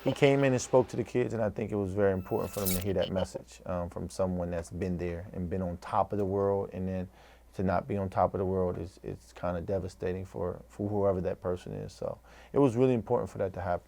he came in and spoke to the kids, and I think it was very important for them to hear that message from someone that's been there and been on top of the world, and then to not be on top of the world it's kind of devastating for whoever that person is. So it was really important for that to happen.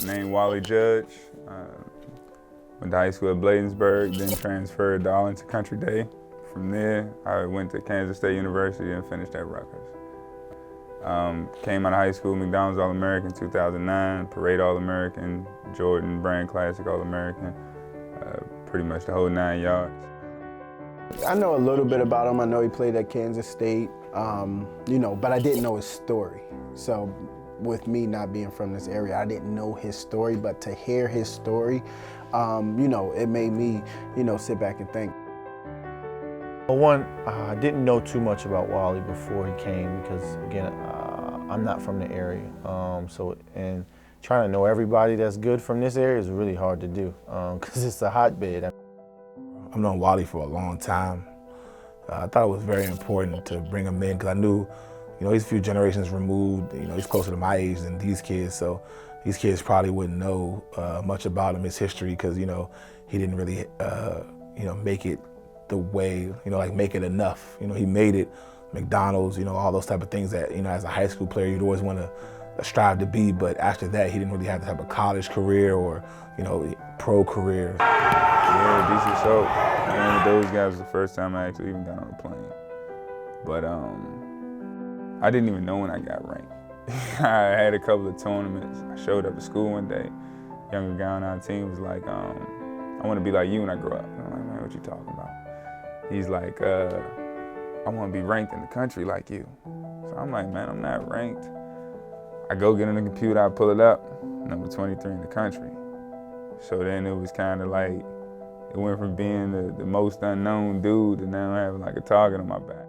Named Wally Judge. Went to high school at Bladensburg, then transferred to Arlington Country Day. From there, I went to Kansas State University and finished at Rutgers. Came out of high school, McDonald's All-American 2009, Parade All-American, Jordan Brand Classic All-American, pretty much the whole 9 yards. I know a little bit about him. I know he played at Kansas State, but I didn't know his story. So with me not being from this area, I didn't know his story, but to hear his story, it made me, sit back and think. Well, one, I didn't know too much about Wally before he came because, again, I'm not from the area. And trying to know everybody that's good from this area is really hard to do because it's a hotbed. I've known Wally for a long time. I thought it was very important to bring him in because I knew, he's a few generations removed. He's closer to my age than these kids, so these kids probably wouldn't know much about him, his history, because he didn't really, make it the way, make it enough. He made it, McDonald's, all those type of things that, as a high school player, you'd always want to strive to be, but after that, he didn't really have to have a college career or, pro career. Yeah, DC So, with those guys was the first time I actually even got on a plane. But I didn't even know when I got ranked. I had a couple of tournaments. I showed up at school one day. Younger guy on our team was like, I want to be like you when I grow up. I'm like, man, what you talking about? He's like, I want to be ranked in the country like you. So I'm like, man, I'm not ranked. I go get on the computer, I pull it up, number 23 in the country. So then it was kind of like, it went from being the most unknown dude to now having like a target on my back.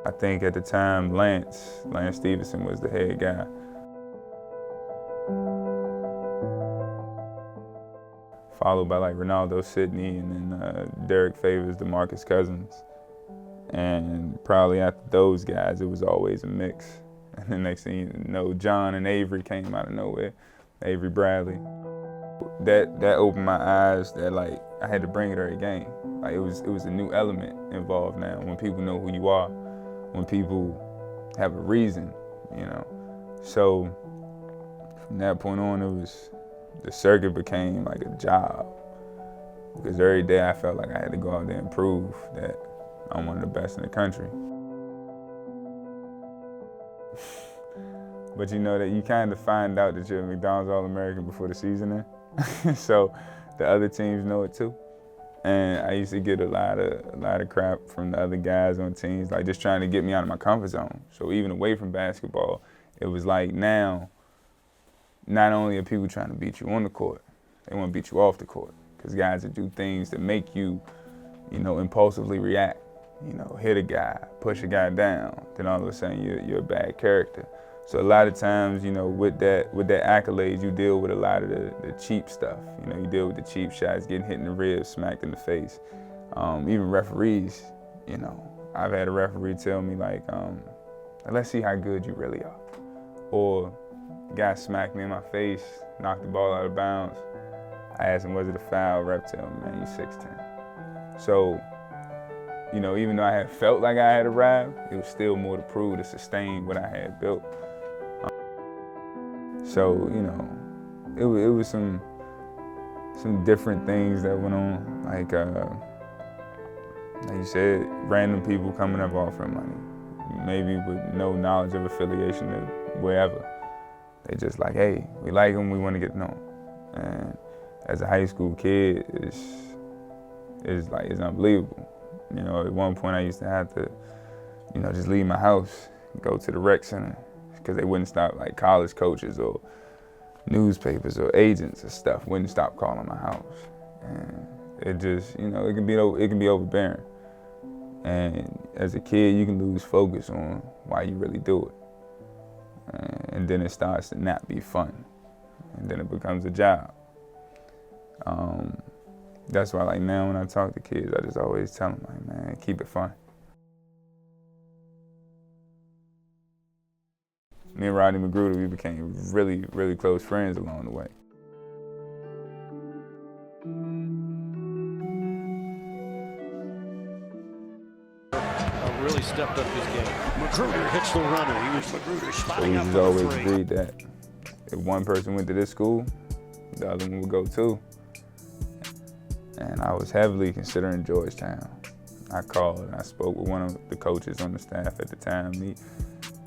I think at the time, Lance Stevenson was the head guy. Followed by like Ronaldo Sidney and then Derek Favors, DeMarcus Cousins. And probably after those guys, it was always a mix. And the next thing you know, John and Avery came out of nowhere, Avery Bradley. That opened my eyes that like I had to bring it every game. Like it was a new element involved now. When people know who you are, when people have a reason, So from that point on, the circuit became like a job. Because every day I felt like I had to go out there and prove that I'm one of the best in the country. But that you kind of find out that you're a McDonald's All-American before the season ends. So the other teams know it too. And I used to get a lot of crap from the other guys on teams, like just trying to get me out of my comfort zone. So even away from basketball, it was like now, not only are people trying to beat you on the court, they want to beat you off the court. Because guys that do things that make you, impulsively react. Hit a guy, push a guy down, then all of a sudden you're a bad character. So a lot of times, with that accolades, you deal with a lot of the cheap stuff. You deal with the cheap shots, getting hit in the ribs, smacked in the face. Even referees, I've had a referee tell me like, let's see how good you really are. Or the guy smacked me in my face, knocked the ball out of bounds. I asked him, was it a foul? Ref tell me, man, you're 6'10". So, even though I had felt like I had arrived, it was still more to prove to sustain what I had built. So, it was some different things that went on, like you said, random people coming up offering money, maybe with no knowledge of affiliation to wherever. They just like, hey, we like him, we want to get known. And as a high school kid, is unbelievable. You know, at one point I used to have to, you know, just leave my house, go to the rec center, because they wouldn't stop, like college coaches or newspapers or agents and stuff wouldn't stop calling my house. And it just, you know, it can be overbearing. And as a kid, you can lose focus on why you really do it. And then it starts to not be fun. And then it becomes a job. That's why, like, now when I talk to kids, I just always tell them, like, man, keep it fun. Me and Rodney McGruder, we became really, really close friends along the way. Really stepped up his game. McGruder hits the runner. He was Magruder spotting up for the always three. agreed that if one person went to this school, the other one would go too. And I was heavily considering Georgetown. I called and I spoke with one of the coaches on the staff at the time. He,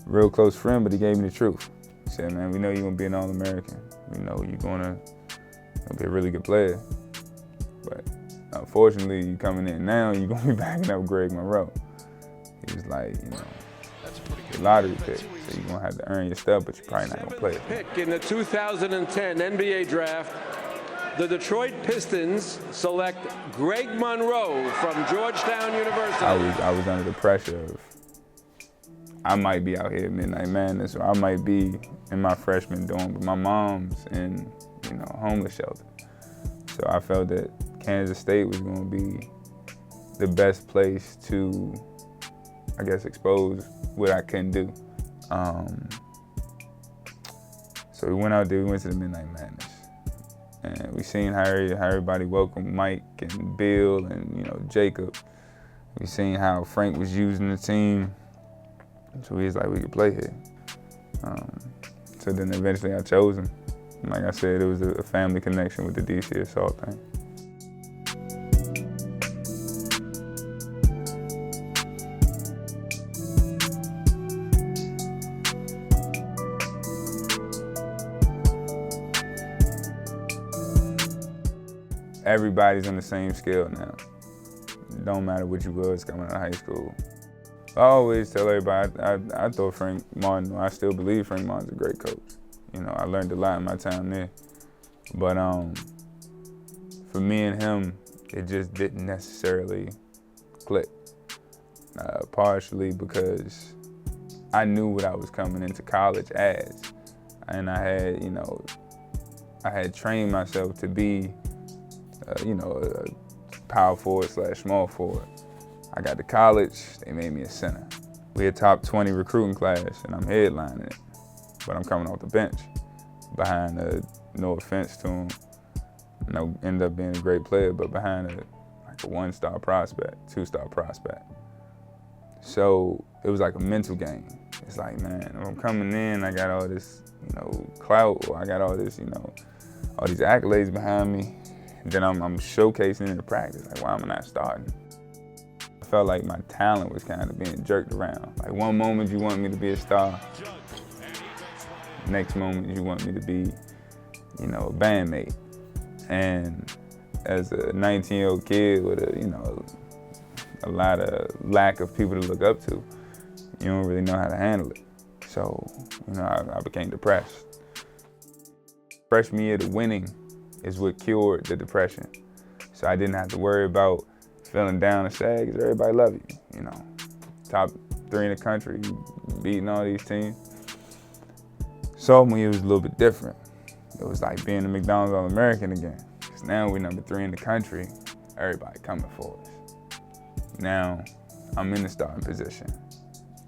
real close friend, but he gave me the truth. He said, man, we know you're gonna be an All-American. We know you're gonna be a really good player. But unfortunately, you coming in now, you're gonna be backing up Greg Monroe. He was like, you know, the lottery pick, so you're gonna have to earn your stuff, but you're probably not gonna play it. Pick in the 2010 NBA draft, the Detroit Pistons select Greg Monroe from Georgetown University. I was under the pressure of, I might be out here at Midnight Madness, or I might be in my freshman dorm, but my mom's in, you know, a homeless shelter. So I felt that Kansas State was gonna be the best place to, I guess, expose what I couldn't do. So we went out there, we went to the Midnight Madness. And we seen how everybody welcomed Mike and Bill and, you know, Jacob. We seen how Frank was using the team. So we was like, we could play here. So then eventually I chose him. And like I said, it was a family connection with the DC Assault thing. Everybody's on the same scale now. It don't matter what you was coming out of high school. I always tell everybody, I thought Frank Martin, I still believe Frank Martin's a great coach. You know, I learned a lot in my time there. But for me and him, it just didn't necessarily click. Partially because I knew what I was coming into college as. And I had, you know, I had trained myself to be, you know, a power forward / small forward. I got to college, they made me a center. We had top 20 recruiting class and I'm headlining it, but I'm coming off the bench behind no offense to him, you know, ended up being a great player, but behind like a 1-star prospect, 2-star prospect. So it was like a mental game. It's like, man, if I'm coming in, I got all this, you know, clout, or I got all this, you know, all these accolades behind me. Then I'm showcasing in the practice, like, why am I not starting? I felt like my talent was kind of being jerked around. Like, one moment you want me to be a star, next moment you want me to be, you know, a bandmate. And as a 19-year-old kid with a, you know, a lot of lack of people to look up to, you don't really know how to handle it. So, you know, I became depressed. Freshman year, the winning is what cured the depression. So I didn't have to worry about feeling down and sad, because everybody love you, you know. Top 3 in the country, beating all these teams. Sophomore year was a little bit different. It was like being a McDonald's All-American again. Because now we're number 3 in the country, everybody coming for us. Now, I'm in the starting position,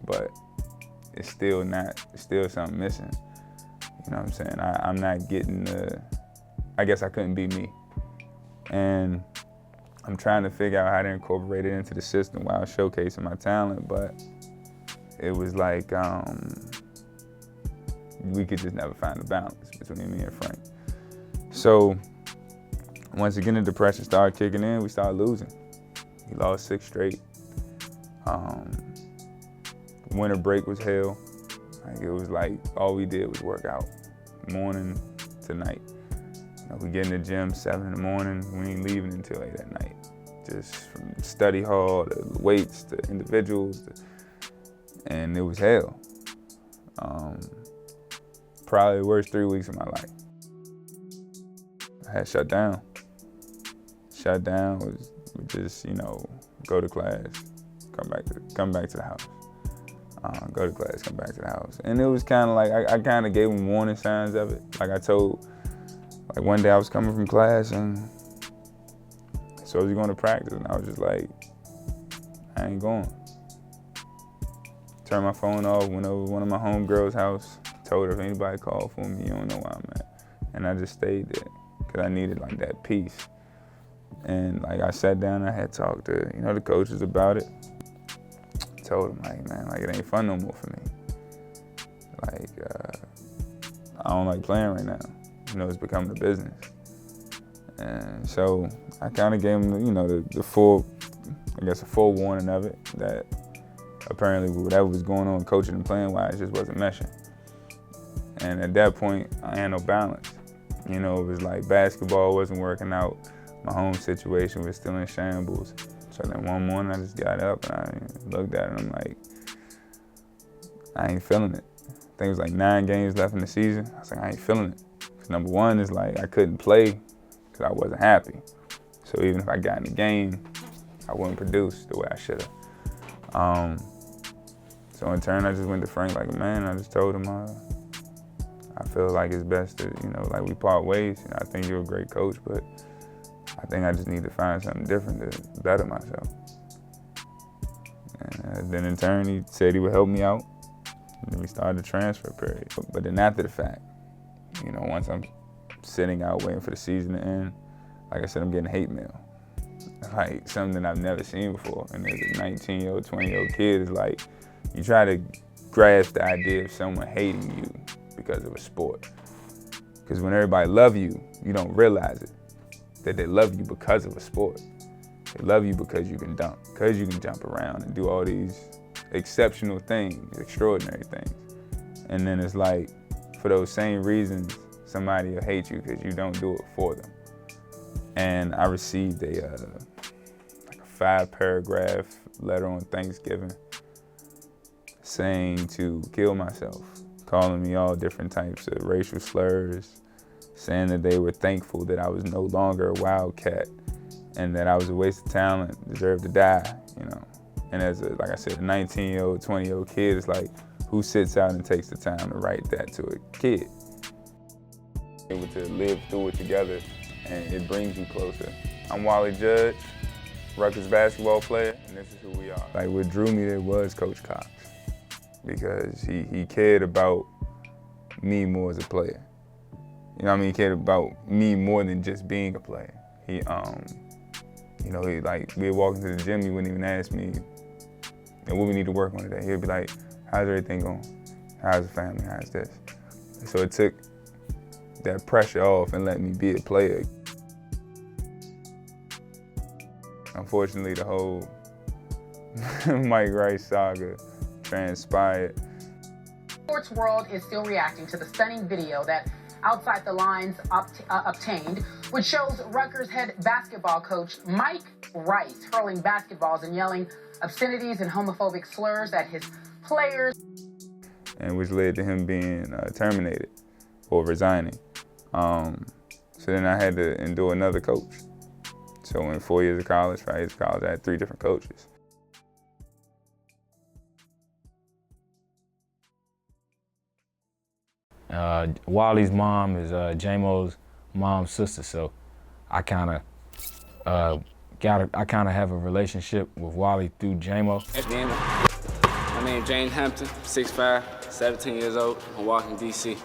but it's still something missing. You know what I'm saying? I'm not getting I guess I couldn't be me. And I'm trying to figure out how to incorporate it into the system while showcasing my talent, but it was like we could just never find a balance between me and Frank. So once again, the depression started kicking in, we started losing. We lost 6 straight. Winter break was hell. Like, it was like all we did was work out, morning to night. You know, we get in the gym 7 in the morning, we ain't leaving until 8 at night. just from study hall to weights to individuals, and it was hell. Probably the worst 3 weeks of my life. I had shut down. Shut down was just, you know, go to class, come back to the house. Go to class, come back to the house. And it was kind of like, I kind of gave them warning signs of it. Like I told, like one day I was coming from class and so was he going to practice? And I was just like, I ain't going. Turned my phone off, went over to one of my homegirls' house, told her if anybody called for me, you don't know where I'm at. And I just stayed there because I needed like that peace. And like I sat down and I had talked to, you know, the coaches about it. Told them like, man, like it ain't fun no more for me. Like, I don't like playing right now. You know, it's becoming a business. And so I kind of gave them, you know, the full, I guess a full warning of it, that apparently whatever was going on coaching and playing wise just wasn't meshing. And at that point, I had no balance. You know, it was like basketball wasn't working out. My home situation was still in shambles. So then one morning I just got up and I looked at it and I'm like, I ain't feeling it. I think it was like 9 games left in the season. I was like, I ain't feeling it. Because number one is like, I couldn't play because I wasn't happy. So even if I got in the game, I wouldn't produce the way I should have. So in turn, I just went to Frank like a man. I just told him, I feel like it's best to, you know, like we part ways. You know, I think you're a great coach, but I think I just need to find something different to better myself. And then in turn, he said he would help me out. And then we started the transfer period. But then after the fact, you know, once I'm sitting out waiting for the season to end, like I said, I'm getting hate mail. Like something that I've never seen before. And as a 19-year-old, 20-year-old kid, is like, you try to grasp the idea of someone hating you because of a sport. Because when everybody love you, you don't realize it, that they love you because of a sport. They love you because you can dunk, because you can jump around and do all these exceptional things, extraordinary things. And then it's like, for those same reasons, somebody will hate you because you don't do it for them. And I received a 5-paragraph letter on Thanksgiving saying to kill myself, calling me all different types of racial slurs, saying that they were thankful that I was no longer a Wildcat and that I was a waste of talent, deserved to die, you know. And as a, like I said, a 19-year-old, 20-year-old kid, it's like, who sits out and takes the time to write that to a kid? Able to live through it together, and it brings you closer. I'm Wally Judge, Rutgers basketball player, and this is who we are. Like, what drew me there was Coach Cox, because he cared about me more as a player. You know what I mean? He cared about me more than just being a player. He, you know, like, we'd walk into the gym, he wouldn't even ask me, and what we need to work on today. He'd be like, how's everything going? How's the family? How's this? So it took that pressure off and let me be a player. Unfortunately, the whole Mike Rice saga transpired. The sports world is still reacting to the stunning video that Outside the Lines obtained, which shows Rutgers head basketball coach Mike Rice hurling basketballs and yelling obscenities and homophobic slurs at his players. And which led to him being terminated or resigning. So then I had to endure another coach. So in 4 years of college, 5 years of college, I had 3 different coaches. Wally's mom is J-Mo's mom's sister, so I kind of have a relationship with Wally through J-Mo. My name is James Hampton, 6'5", 17 years old. I'm walking DC.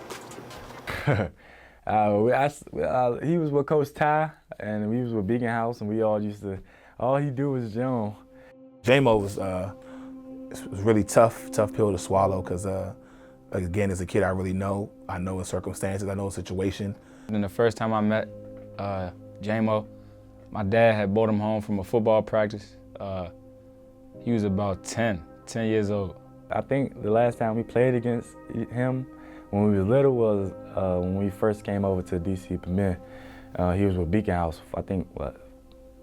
He was with Coach Ty, and we was with Beacon House, and we all used to, all he do was Joan. J-Mo was really tough pill to swallow, because again, as a kid, I know his circumstances, I know his situation. And the first time I met J-Mo, my dad had brought him home from a football practice. He was about 10 years old. I think the last time we played against him when we was little was when we first came over to DC Premier. He was with Beacon House, I think,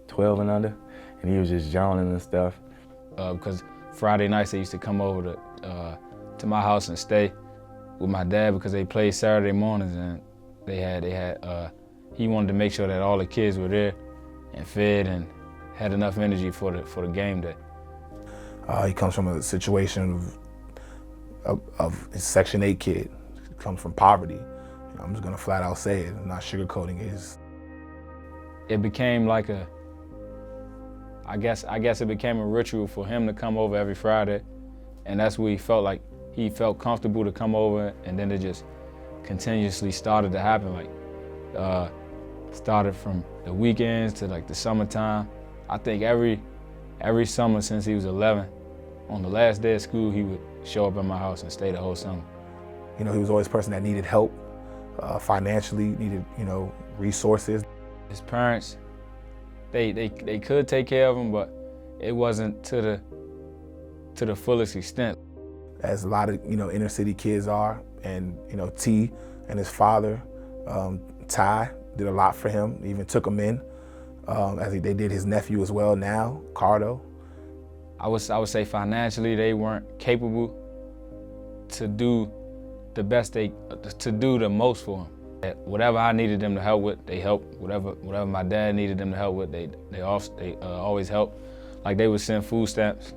12 and under. and he was just journaling and stuff. Because Friday nights they used to come over to my house and stay with my dad because they played Saturday mornings, and he wanted to make sure that all the kids were there and fed and had enough energy for the game day. He comes from a situation of a Section 8 kid. He comes from poverty. I'm just gonna flat out say it. I'm not sugarcoating it. It became like I guess it became a ritual for him to come over every Friday, and that's where he felt comfortable to come over, and then it just continuously started to happen. Like started from the weekends to like the summertime. I think every summer since he was 11, on the last day of school, he would show up at my house and stay the whole summer. You know, he was always a person that needed help financially, needed, resources. His parents, they could take care of him, but it wasn't to the fullest extent. As a lot of, inner city kids are, and, T and his father, Ty, did a lot for him, even took him in, as they did his nephew as well now, Cardo. I would say financially they weren't capable to do the best to do the most for him. Whatever I needed them to help with, they helped. Whatever my dad needed them to help with, they always helped. Like they would send food stamps,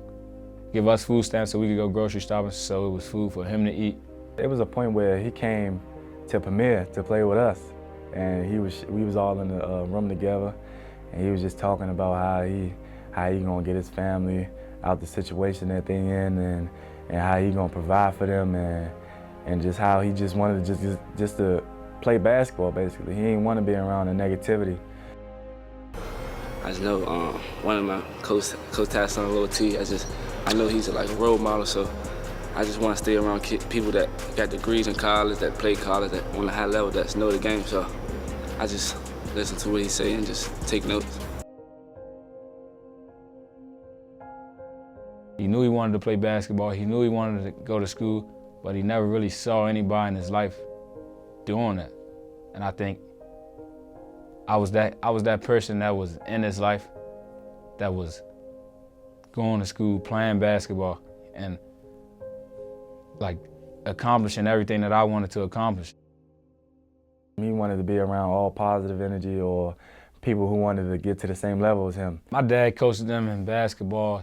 give us food stamps so we could go grocery shopping, so it was food for him to eat. It was a point where he came to Premier to play with us, and we was all in the room together, and he was just talking about how he gonna get his family out the situation that they in, and how he gonna provide for them, and just how he just wanted to just to play basketball, basically. He didn't want to be around the negativity. I just know one of my co-task on Lil T, I know he's like a role model, so I just want to stay around people that got degrees in college, that play college, that on a high level, that know the game, so I just listen to what he say and just take notes. He knew he wanted to play basketball, he knew he wanted to go to school, but he never really saw anybody in his life doing that. And I think I was that person that was in his life, that was going to school, playing basketball, and like accomplishing everything that I wanted to accomplish. He wanted to be around all positive energy or people who wanted to get to the same level as him. My dad coached them in basketball,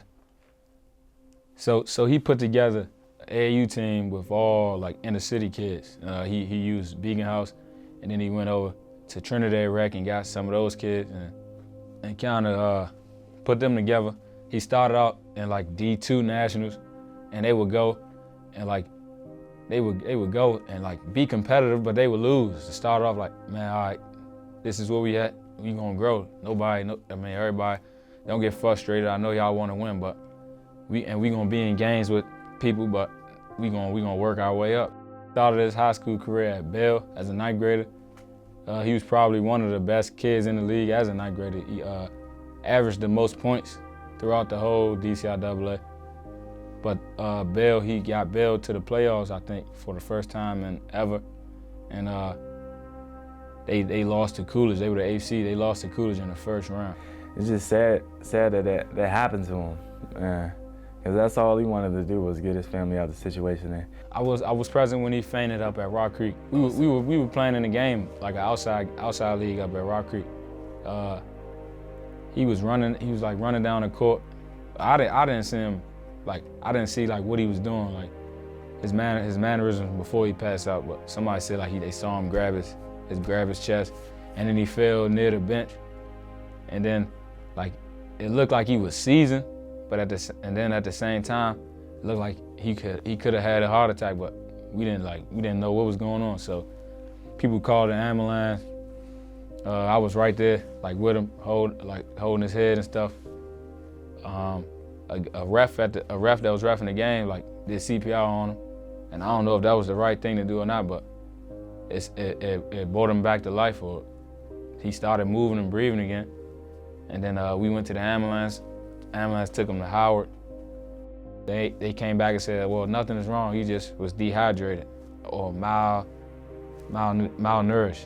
so he put together an AAU team with all like inner city kids. He used Beacon House, and then he went over to Trinidad Rec and got some of those kids and kind of put them together. He started out in like D2 Nationals, and they would go and like they would go and like be competitive, but they would lose. To start off like, man, all right, this is where we at. We gonna grow. Everybody, don't get frustrated. I know y'all want to win, but we gonna be in games with people, but we gonna work our way up. Started his high school career at Bell as a ninth grader. He was probably one of the best kids in the league as a ninth grader. He averaged the most points throughout the whole DCIAA. But Bell, he got Bell to the playoffs, I think, for the first time in ever. And they lost to Coolidge. They were the AFC. They lost to Coolidge in the first round. It's just sad that happened to him. Because that's all he wanted to do was get his family out of the situation there. I was present when he fainted up at Rock Creek. We were playing in the game, like an outside league up at Rock Creek. He was like running down the court. I didn't see him, like I didn't see like what he was doing, like his mannerisms before he passed out. But somebody said like they saw him grab his chest, and then he fell near the bench, and then like it looked like he was seizing. But at the same time, it looked like he could have had a heart attack, but we didn't know what was going on. So people called the ambulance. I was right there, like with him, holding his head and stuff. A ref that was reffing the game, like did CPR on him, and I don't know if that was the right thing to do or not, but it brought him back to life, or he started moving and breathing again. And then we went to the ambulance. Ambulance took him to Howard. They came back and said, well, nothing is wrong. He just was dehydrated or malnourished.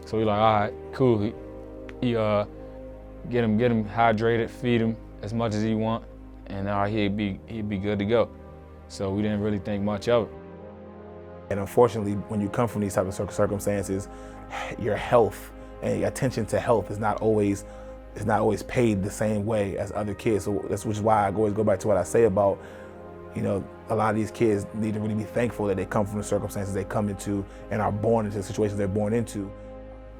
So we like, all right, cool. get him hydrated, feed him as much as he want, and he'd be good to go. So we didn't really think much of it. And unfortunately, when you come from these type of circumstances, your health and your attention to health is not always paid the same way as other kids. So which is why I always go back to what I say about, you know, a lot of these kids need to really be thankful that they come from the circumstances they come into and are born into the situations they're born into.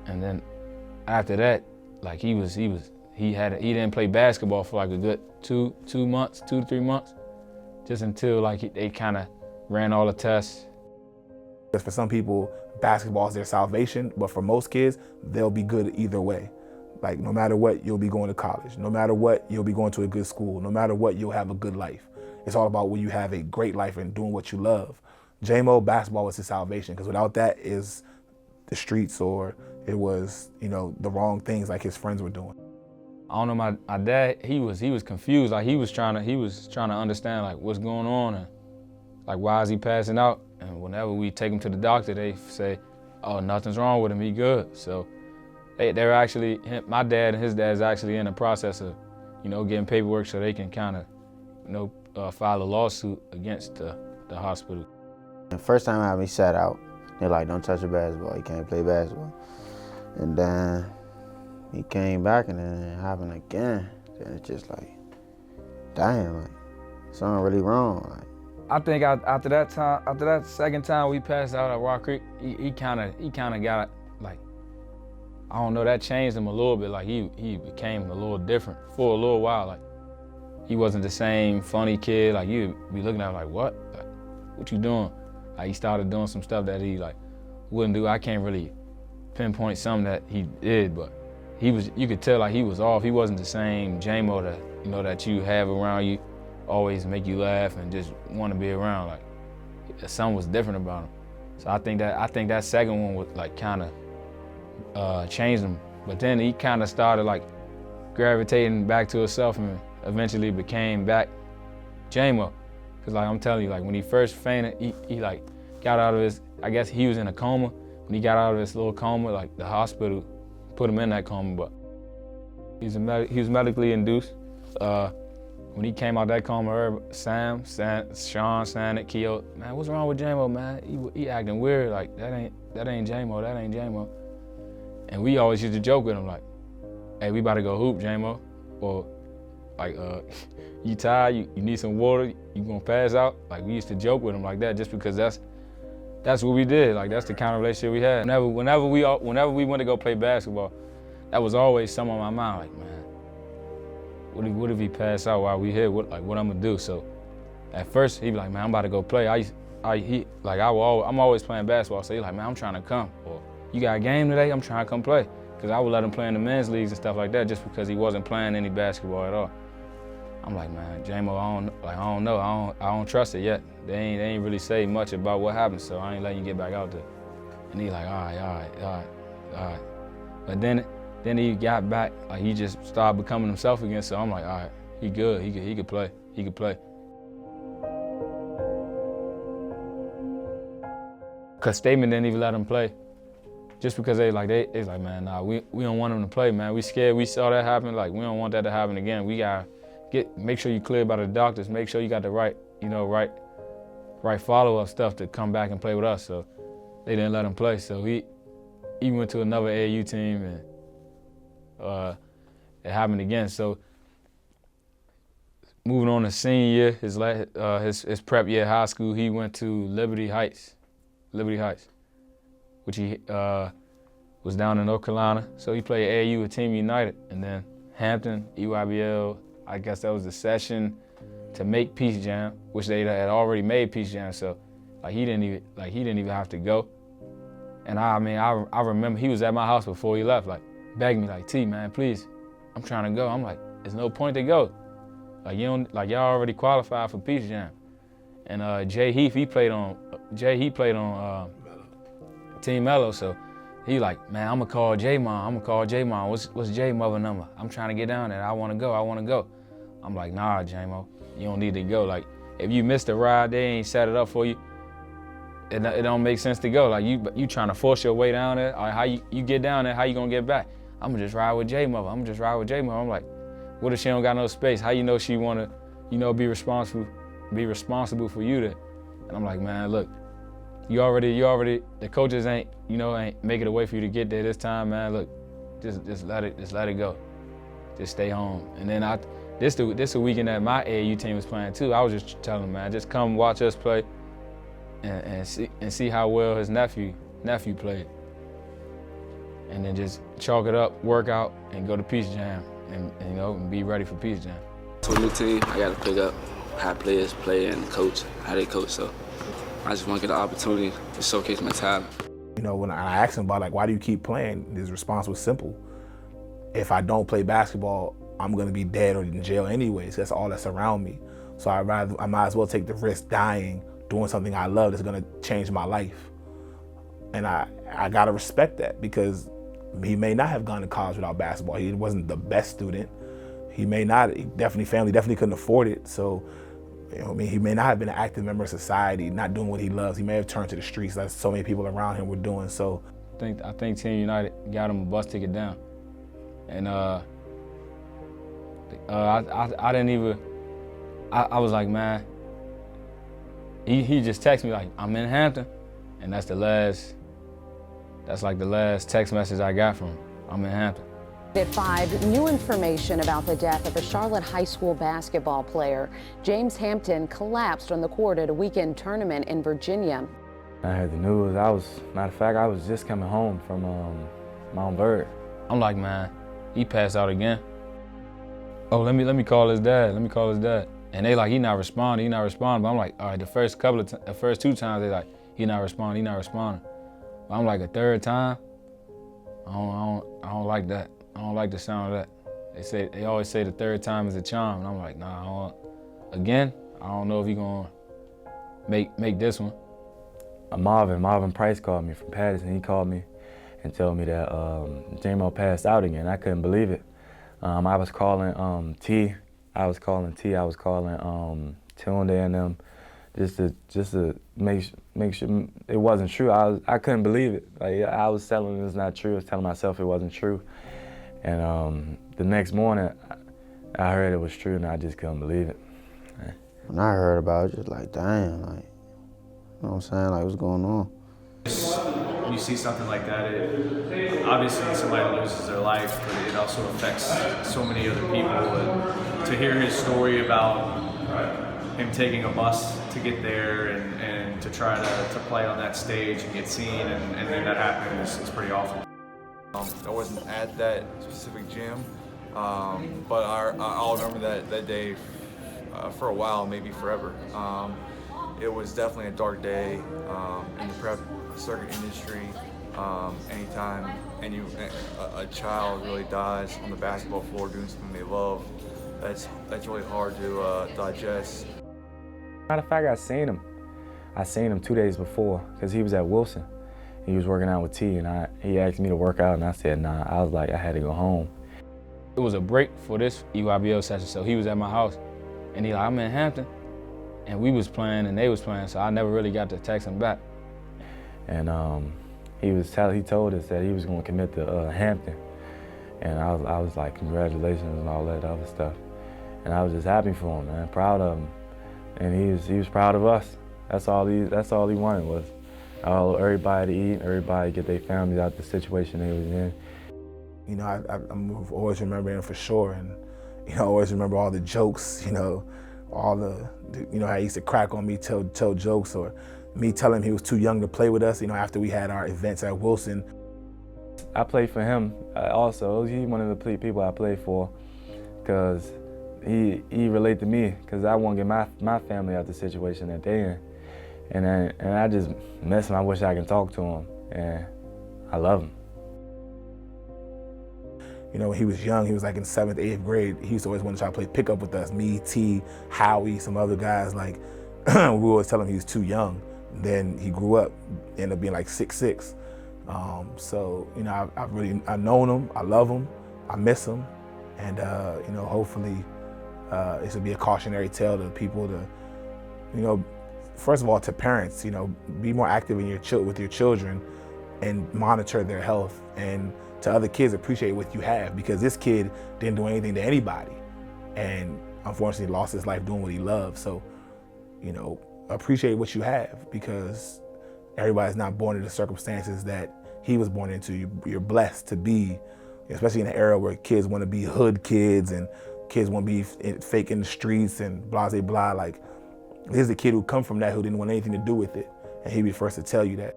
And then after that, like he didn't play basketball for like a good 2 to 3 months, just until like they kind of ran all the tests. Because for some people, basketball is their salvation, but for most kids, they'll be good either way. Like no matter what, you'll be going to college. No matter what, you'll be going to a good school. No matter what, you'll have a good life. It's all about when you have a great life and doing what you love. J-Mo, basketball was his salvation, because without that is the streets, or it was, you know, the wrong things like his friends were doing. I don't know, my dad, he was confused. Like he was trying to understand like what's going on and like why is he passing out. And whenever we take him to the doctor, they say, oh, nothing's wrong with him, he good. So they're actually, my dad and his dad is actually in the process of, you know, getting paperwork so they can kind of, you know, file a lawsuit against the hospital. The first time I had me sat out, they're like, don't touch the basketball, you can't play basketball. And then he came back and then it happened again. And it's just like, damn, like, something really wrong. Like, I think after that second time we passed out at Rock Creek, he kind of got, like, I don't know, that changed him a little bit. Like he became a little different for a little while. Like he wasn't the same funny kid. Like you'd be looking at him like, what? Like, what you doing? Like he started doing some stuff that he like wouldn't do. I can't really pinpoint something that he did, but you could tell like he was off. He wasn't the same J-Mo that, you know, that you have around you, always make you laugh and just want to be around. Like something was different about him. So I think that second one was like kind of changed him. But then he kind of started like gravitating back to himself and eventually became back J-Mo. Cause like I'm telling you, like when he first fainted, he like got out of his, I guess he was in a coma. When he got out of his little coma, like the hospital put him in that coma, but he was medically induced. When he came out that coma, Sean, Sanet, Keo, man, what's wrong with J-Mo, man? He acting weird, like that ain't J-Mo, that ain't J-Mo. And we always used to joke with him like, hey, we about to go hoop, J-Mo. Or like, you tired, you need some water, you gonna pass out? Like we used to joke with him like that just because that's what we did. Like that's the kind of relationship we had. Whenever we went to go play basketball, that was always something on my mind, like, man, what if he pass out while we here? What I'm gonna do? So at first he'd be like, man, I'm about to go play. I'm always playing basketball, so he's like, man, I'm trying to come. Or you got a game today? I'm trying to come play. Cause I would let him play in the men's leagues and stuff like that just because he wasn't playing any basketball at all. I'm like, man, J-Mo, I don't know. I don't trust it yet. They ain't really say much about what happened, so I ain't letting you get back out there. And he like, all right. But then he got back, like he just started becoming himself again, so I'm like, all right, he good, he could play. Cause Statement didn't even let him play. Just because they like, man, nah, we don't want him to play, man. We scared, we saw that happen, like we don't want that to happen again. We gotta make sure you cleared by the doctors, make sure you got the right follow-up stuff to come back and play with us. So they didn't let him play. So he went to another AAU team and it happened again. So moving on to senior year, his prep year at high school, he went to Liberty Heights, which he was down in North Carolina. So he played AAU with Team United, and then Hampton, EYBL, I guess that was the session to make Peace Jam, which they had already made Peace Jam. So like he didn't even have to go. And I remember he was at my house before he left, like begging me, like, T, man, please, I'm trying to go. I'm like, there's no point to go. Like y'all already qualified for Peace Jam. And Jay Heath, he played on Team Mello, so he like, man, I'm gonna call J-Mom. What's J-Mother number? I'm trying to get down there. I wanna go. I'm like, nah, J-Mo, you don't need to go. Like, if you missed the ride, they ain't set it up for you. It don't make sense to go. Like, you trying to force your way down there. Or how you get down there, how you gonna get back? I'm gonna just ride with J Mother. I'm gonna just ride with J Mother. I'm like, what if she don't got no space? How you know she wanna, be responsible for you to? And I'm like, man, look, you already, the coaches ain't making a way for you to get there this time, man. Look, just let it go. Just stay home. And then this the weekend that my AAU team was playing too. I was just telling him, man, just come watch us play and see how well his nephew played. And then just chalk it up, work out, and go to Peace Jam, and be ready for Peace Jam. So a new team, I got to pick up how players play and coach, how they coach. So I just want to get an opportunity to showcase my talent. When I asked him about why do you keep playing, his response was simple. If I don't play basketball, I'm gonna be dead or in jail anyways. That's all that's around me. So I might as well take the risk dying, doing something I love that's gonna change my life. And I gotta respect that, because he may not have gone to college without basketball. He wasn't the best student. He may not, family definitely couldn't afford it. So, he may not have been an active member of society, not doing what he loves. He may have turned to the streets like so many people around him were doing. So I think Team United got him a bus ticket down. And I didn't even, I was like, man, he just texted me like, I'm in Hampton. And that's like the last text message I got from him. I'm in Hampton. At 5, new information about the death of a Charlotte High School basketball player. James Hampton collapsed on the court at a weekend tournament in Virginia. I heard the news. Matter of fact, I was just coming home from Mount Bird. I'm like, man, he passed out again. Oh, let me call his dad. And they like, he not responding. But I'm like, all right, the first 2 times they like, he not responding. But I'm like, a third time, I don't like that. I don't like the sound of that. They always say the third time is a charm. And I'm like, nah, again, I don't know if he gonna make this one. Marvin Price called me from Patterson. He called me and told me that J-Mo passed out again. I couldn't believe it. I was calling T. I was calling Tunde and them just to make sure it wasn't true. I couldn't believe it. Like, I was telling them it's not true. I was telling myself it wasn't true. And the next morning, I heard it was true, and I just couldn't believe it. When I heard about it, just like, damn, like, you know what I'm saying? Like, what's going on? When you see something like that, it obviously somebody loses their life, but it also affects so many other people. And to hear his story about him taking a bus to get there and to try to play on that stage and get seen, and then that happened is pretty awful. I wasn't at that specific gym, but I'll remember that day for a while, maybe forever. It was definitely a dark day in the prep circuit industry. Anytime a child really dies on the basketball floor doing something they love, that's really hard to digest. Matter of fact, I seen him 2 days before, because he was at Wilson. He was working out with T, and he asked me to work out, and I said nah. I was like, I had to go home. It was a break for this EYBL session, so he was at my house, and he like, I'm in Hampton, and we was playing and they was playing, so I never really got to text him back. And he told us that he was going to commit to Hampton, and I was like, congratulations and all that other stuff, and I was just happy for him, man, proud of him, and he was proud of us. That's all he wanted was everybody to eat, everybody get their families out the situation they was in. I'm always remembering him for sure, and I always remember all the jokes, all the how he used to crack on me, tell jokes, or me telling him he was too young to play with us, after we had our events at Wilson. I played for him also. He's one of the people I played for, because he related to me, because I want to get my family out the situation that they in. And I just miss him. I wish I could talk to him, and I love him. When he was young, he was like in 7th, 8th grade, he used to always want to try to play pickup with us, me, T, Howie, some other guys. Like, we always tell him he was too young. Then he grew up, ended up being like 6'6". So, I've known him, I love him, I miss him, and hopefully this will be a cautionary tale to people to, first of all, to parents, be more active with your children and monitor their health, and to other kids, appreciate what you have, because this kid didn't do anything to anybody and unfortunately lost his life doing what he loved. So, you know, appreciate what you have, because everybody's not born into the circumstances that he was born into. You're blessed to be, especially in an era where kids want to be hood kids and kids want to be fake in the streets and blah, blah, blah. Like, this is a kid who come from that, who didn't want anything to do with it. And he'd be the first to tell you that.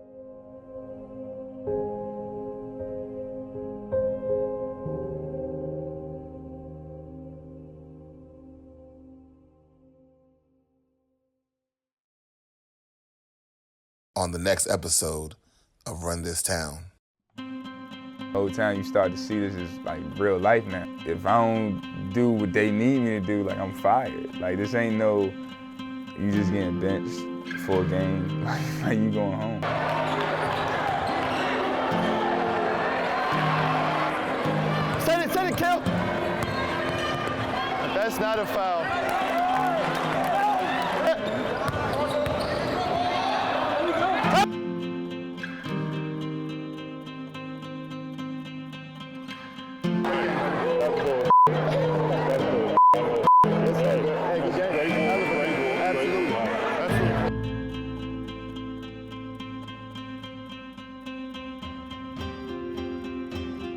On the next episode of Run This Town. The whole time you start to see this is like real life now. If I don't do what they need me to do, like, I'm fired. Like, this ain't no, you just getting benched for a game, like you going home. Send it, kill! That's not a foul.